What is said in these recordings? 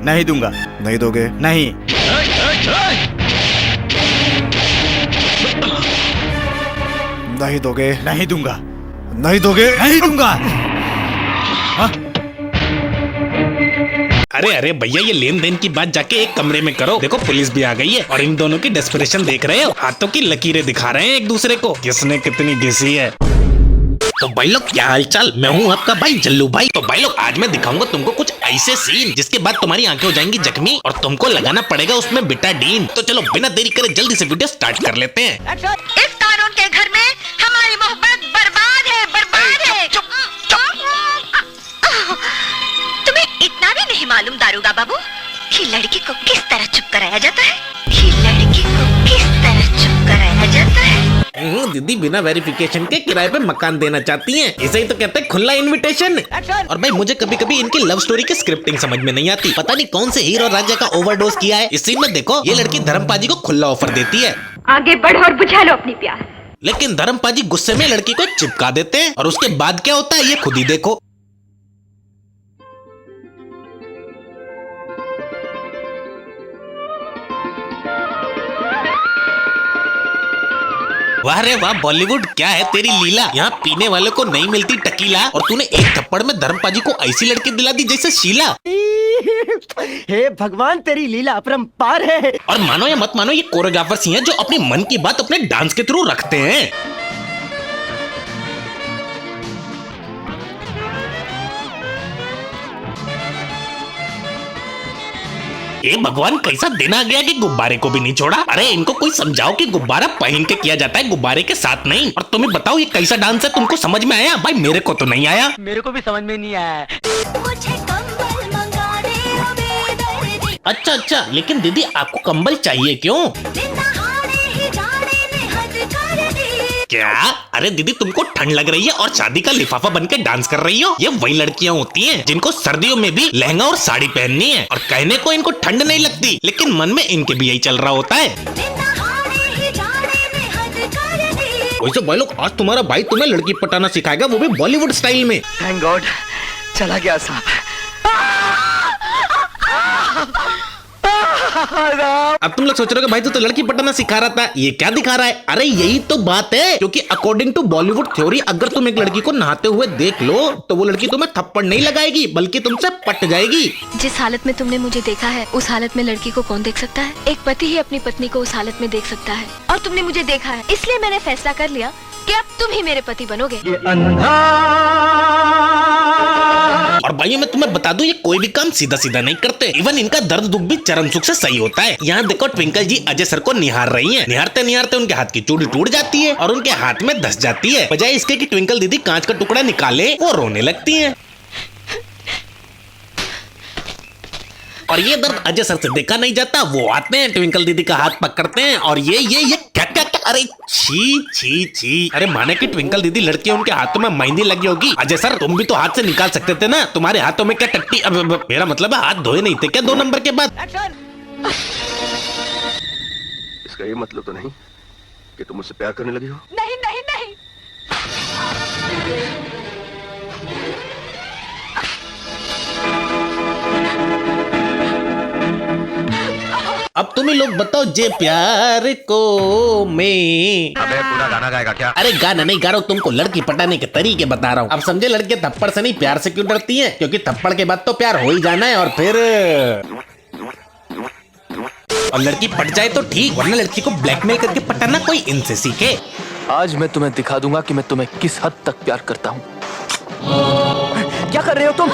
नहीं दूंगा। नहीं दोगे? नहीं। नहीं दोगे? नहीं दूंगा। नहीं दोगे? नहीं दूंगा। हाँ? अरे अरे भैया, ये लेन देन की बात जाके एक कमरे में करो। देखो पुलिस भी आ गई है और इन दोनों की डेस्परेशन देख रहे हो, हाथों की लकीरें दिखा रहे हैं एक दूसरे को, किसने कितनी घिसी है। तो भाई लोग क्या हालचाल, मैं हूँ आपका भाई जल्लू भाई। तो भाई लोग आज मैं दिखाऊंगा तुमको कुछ ऐसे सीन जिसके बाद तुम्हारी आंखें हो जाएंगी जख्मी और तुमको लगाना पड़ेगा उसमें बिटाडीन। तो चलो बिना देरी करे जल्दी से वीडियो स्टार्ट कर लेते हैं। इस कानून के घर में हमारी मोहब्बत बर्बाद है, बर्बाद है। चुप तुम्हें इतना भी नहीं मालूम दारोगा बाबू कि लड़की को किस तरह चुप कराया जाता है, कि लड़की को किस तरह चुप कराया जाता है। दीदी बिना वेरिफिकेशन के किराए पे मकान देना चाहती हैं, इसे ही तो कहते हैं खुला इनविटेशन। और भाई मुझे कभी कभी इनकी लव स्टोरी की स्क्रिप्टिंग समझ में नहीं आती, पता नहीं कौन से हीरो राजा का ओवरडोज किया है। इस सीन में देखो ये लड़की धर्मपाजी को खुला ऑफर देती है, आगे बढ़ो और बुझा लो अपनी प्यास। लेकिन धर्मपाजी गुस्से में लड़की को चिपका देते हैं और उसके बाद क्या होता है ये खुद ही देखो। वाह रे वाह बॉलीवुड, क्या है तेरी लीला। यहाँ पीने वाले को नहीं मिलती टकीला और तूने एक थप्पड़ में धर्मपाजी को ऐसी लड़की दिला दी जैसे शीला। हे भगवान, तेरी लीला अपरंपार है। और मानो या मत मानो ये कोरियोग्राफर्स ही हैं जो अपनी मन की बात अपने डांस के थ्रू रखते हैं। ए भगवान, कैसा दिन आ गया कि गुब्बारे को भी नहीं छोड़ा। अरे इनको कोई समझाओ कि गुब्बारा पहन के किया जाता है, गुब्बारे के साथ नहीं। और तुम्हें बताओ ये कैसा डांस है, तुमको समझ में आया? भाई मेरे को तो नहीं आया। मेरे को भी समझ में नहीं आया। अच्छा अच्छा, लेकिन दीदी आपको कंबल चाहिए क्यों? क्या? अरे दीदी तुमको ठंड लग रही है और शादी का लिफाफा बन के डांस कर रही हो। ये वही लड़कियां होती हैं जिनको सर्दियों में भी लहंगा और साड़ी पहननी है और कहने को इनको ठंड नहीं लगती, लेकिन मन में इनके भी यही चल रहा होता है। वैसे भाई लोग आज तुम्हारा भाई तुम्हें लड़की पटाना सिखाएगा, वो भी बॉलीवुड स्टाइल में। थैंक गॉड, चला गया सांप। अब तुम लोग सोच रहे हो कि भाई तू तो लड़की पटाना सिखा रहा था, ये क्या दिखा रहा है? अरे यही तो बात है, क्योंकि अकॉर्डिंग टू बॉलीवुड थ्योरी अगर तुम एक लड़की को नहाते हुए देख लो तो वो लड़की तुम्हें थप्पड़ नहीं लगाएगी बल्कि तुमसे पट जाएगी। जिस हालत में तुमने मुझे देखा है उस हालत में लड़की को कौन देख सकता है? एक पति ही अपनी पत्नी को उस हालत में देख सकता है, और तुमने मुझे देखा है, इसलिए मैंने फैसला कर लिया कि अब तुम ही मेरे पति बनोगे। और भाइयों मैं तुम्हें बता दूं ये कोई भी काम सीधा सीधा नहीं करते, इवन इनका दर्द दुख भी चरम सुख से सही होता है। यहाँ देखो ट्विंकल जी अजय सर को निहार रही हैं, निहारते निहारते उनके हाथ की चूड़ी टूट जाती है और उनके हाथ में धस जाती है। बजाय इसके कि ट्विंकल दीदी कांच का टुकड़ा निकाले वो रोने लगती हैं। और ये दर्द अजय सर से देखा नहीं जाता, वो आते हैं ट्विंकल दीदी का हाथ पकड़ते हैं और ये क्या क्या क्या, अरे छी छी छी। अरे माने कि ट्विंकल दीदी लड़की उनके हाथों में मेहंदी लगी होगी। अजय सर तुम भी तो हाथ से निकाल सकते थे ना, तुम्हारे हाथों में क्या टट्टी, मेरा मतलब है हाथ धोए नहीं थे क्या 2 नंबर के बाद? इसका ये मतलब तो नहीं कि तुम मुझसे प्यार करने लगी हो? नहीं नहीं नहीं। अब तुम ही लोग बताओ जे प्यार को मैं। अबे पूरा गाना गाएगा क्या? अरे गाना नहीं गा रहा हूँ, तुमको लड़की पटाने के तरीके बता रहा हूँ। अब समझे लड़के थप्पड़ से नहीं प्यार से क्यों डरती हैं? क्योंकि थप्पड़ के बाद तो प्यार हो ही जाना है और फिर और लड़की पट जाए तो ठीक, वरना लड़की को ब्लैकमेल करके पटाना कोई इनसे सीखे। आज मैं तुम्हें दिखा दूंगा कि मैं तुम्हें किस हद तक प्यार करता हूँ। क्या कर रहे हो तुम?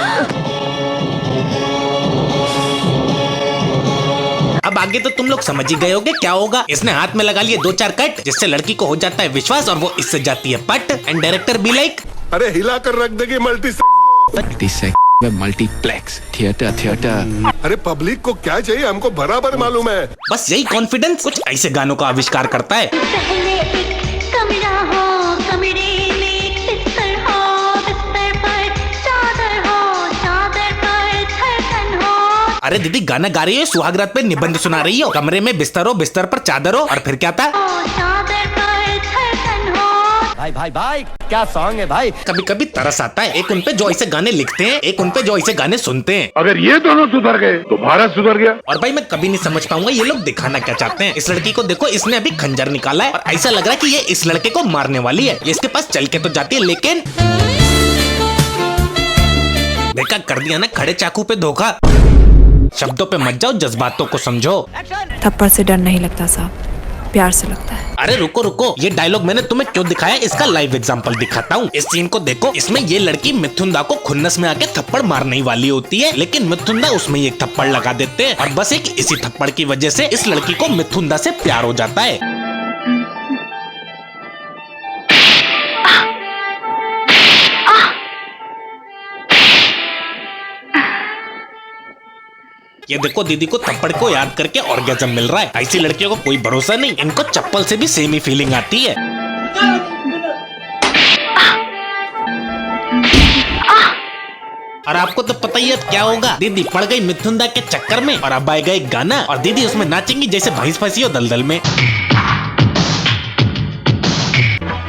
अब आगे तो तुम लोग समझ ही गए होगे क्या होगा। इसने हाथ में लगा लिए 2-4 कट जिससे लड़की को हो जाता है विश्वास और वो इससे जाती है पट। एंड डायरेक्टर भी लाइक, अरे हिला कर रख देगी मल्टीप्लेक्स थिएटर। अरे पब्लिक को क्या चाहिए हमको बराबर मालूम है। बस यही कॉन्फिडेंस कुछ ऐसे गानों का आविष्कार करता है। पहले एक कमरा हो, कमरे में एक बिस्तर हो, बिस्तर पर चादर हो, चादर पर धड़कन हो। अरे दीदी गाना गा रही हो, सुहागरात पे निबंध सुना रही हो। कमरे में बिस्तर हो, बिस्तर पर चादर हो और फिर क्या था? चादर पर धड़कन हो। भाई भाई भाई क्या सॉन्ग है भाई। कभी कभी तरस आता है, एक उन पे जो ऐसे गाने लिखते हैं, एक उन पे जो ऐसे गाने सुनते हैं। अगर ये दोनों सुधर गए तो भारत सुधर गया। और भाई मैं कभी नहीं समझ पाऊंगा ये लोग दिखाना क्या चाहते हैं। इस लड़की को देखो, इसने अभी खंजर निकाला है और ऐसा लग रहा है कि ये इस लड़के को मारने वाली है। ये इसके पास चल के तो जाती है, लेकिन देखा, कर दिया ना खड़े चाकू पे धोखा। शब्दों पे मत जाओ, जज्बातों को समझो। थप्पड़ से डर नहीं लगता साहब, प्यार से लगता है। अरे रुको रुको, ये डायलॉग मैंने तुम्हें क्यों दिखाया, इसका लाइव एग्जांपल दिखाता हूँ। इस सीन को देखो, इसमें ये लड़की मिथुन दा को खुन्नस में आके थप्पड़ मारने ही वाली होती है, लेकिन मिथुन दा उसमें एक थप्पड़ लगा देते हैं और बस एक इसी थप्पड़ की वजह से इस लड़की को मिथुन दा से प्यार हो जाता है। ये देखो, दीदी को थप्पड़ को याद करके ऑर्गेज़म मिल रहा है। ऐसी लड़कियों को कोई भरोसा नहीं, इनको चप्पल से भी सेम ही फीलिंग आती है। और आपको तो पता ही है क्या होगा, दीदी पड़ गई मिथुन दा के चक्कर में और अब आएगा एक गाना और दीदी उसमें नाचेंगी जैसे भैंस फंसी हो दलदल में।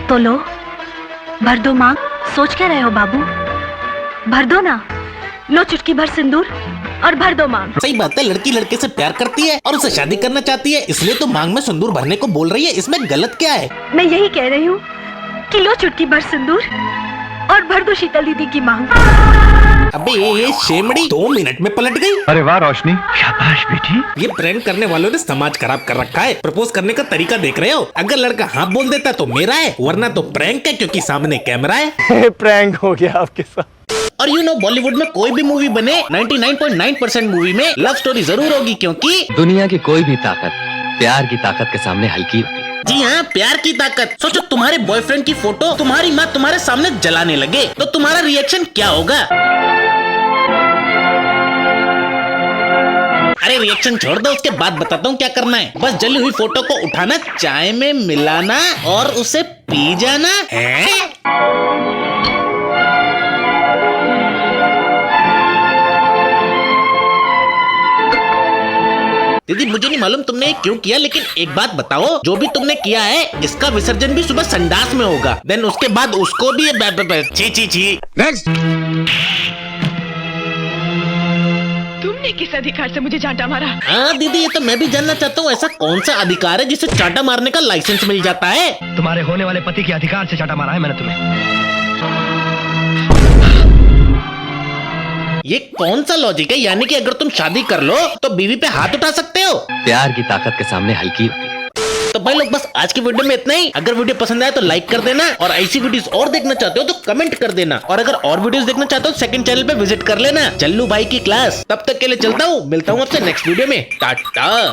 तो लो, भर दो मांग, सोच क्या रहे हो बाबू, भर दो ना। लो चुटकी भर सिंदूर और भर दो मांग। सही बात है, लड़की लड़के से प्यार करती है और उसे शादी करना चाहती है, इसलिए तो मांग में सिंदूर भरने को बोल रही है। इसमें गलत क्या है? मैं यही कह रही हूँ कि लो चुटकी भर सिंदूर और भर दो शीतल दीदी की मांग। अबे ये शेमड़ी 2 मिनट में पलट गई। अरे वाह रोशनी, शाबाश बेटी। ये प्रैंक करने वालों ने समाज खराब कर रखा है। प्रपोज करने का तरीका देख रहे हो, अगर लड़का हाँ बोल देता तो मेरा है, वरना तो प्रैंक है क्योंकि सामने कैमरा है। प्रैंक हो गया आपके साथ। और बॉलीवुड में कोई भी मूवी बने, 99.9% मूवी में लव स्टोरी जरूर होगी, क्योंकि दुनिया की कोई भी ताकत प्यार की ताकत के सामने हल्की होती है। जी हाँ, प्यार की ताकत। सोचो, तुम्हारे बॉयफ्रेंड की फोटो तुम्हारी माँ तुम्हारे सामने जलाने लगे तो तुम्हारा रिएक्शन क्या होगा? अरे रिएक्शन छोड़ दो, उसके बाद बताता हूँ क्या करना है। बस जली हुई फोटो को उठाना, चाय में मिलाना और उसे पी जाना है। दीदी मुझे नहीं मालूम तुमने ये क्यों किया, लेकिन एक बात बताओ, जो भी तुमने किया है इसका विसर्जन भी सुबह संडास में होगा, देन उसके बाद उसको भी छी छी छी। नेक्स्ट। तुमने किस अधिकार से मुझे चांटा मारा? हाँ दीदी, ये तो मैं भी जानना चाहता हूँ, ऐसा कौन सा अधिकार है जिसे चांटा मारने का लाइसेंस मिल जाता है? तुम्हारे होने वाले पति के अधिकार से चाटा मारा है मैंने तुम्हें। ये कौन सा लॉजिक है? यानी कि अगर तुम शादी कर लो तो बीवी पे हाथ उठा सकते हो? प्यार की ताकत के सामने हल्की होती है। तो भाई लोग, बस आज की वीडियो में इतना ही। अगर वीडियो पसंद आया तो लाइक कर देना और ऐसी वीडियोस और देखना चाहते हो तो कमेंट कर देना, और अगर और वीडियोस देखना चाहते हो सेकंड चैनल पे विजिट कर लेना, चल्लू भाई की क्लास। तब तक के लिए चलता हूँ, मिलता हूँ आपसे नेक्स्ट वीडियो में। टाटा।